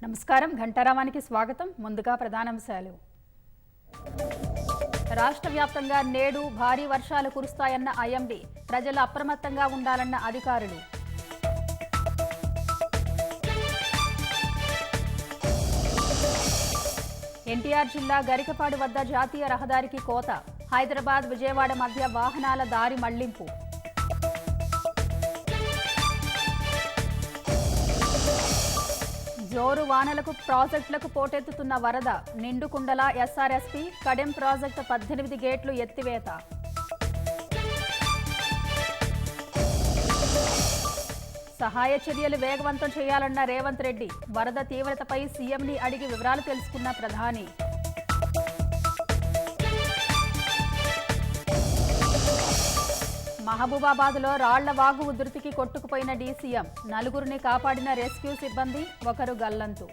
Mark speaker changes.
Speaker 1: నమస్కారం ఘంటారావానికి స్వాగతం. ముందుగా ప్రధానాంశాలు. రాష్ట్ర వ్యాప్తంగా నేడు భారీ వర్షాలు కురుస్తాయన్న ఐఎండీ, ప్రజలు అప్రమత్తంగా ఉండాలన్న అధికారులు. ఎన్టీఆర్ జిల్లా గరికపాడు వద్ద జాతీయ రహదారికి కోత, హైదరాబాద్ విజయవాడ మధ్య వాహనాల దారి మళ్లింపు. జోరు వానలకు ప్రాజెక్టులకు పోటెత్తుతున్న వరద, నిండుకుండల ఎస్ఆర్ఎస్పీ, కడెం ప్రాజెక్టు 18 గేట్లు ఎత్తివేత. సహాయ చర్యలు వేగవంతం చేయాలన్న రేవంత్ రెడ్డి, వరద తీవ్రతపై సీఎంని అడిగి వివరాలు తెలుసుకున్న ప్రధాని. మహబూబాబాద్లో రాళ్ల వాగు ఉధృతికి కొట్టుకుపోయిన డీసీఎం, నలుగురిని కాపాడిన రెస్క్యూ సిబ్బంది, ఒకరు గల్లంతు.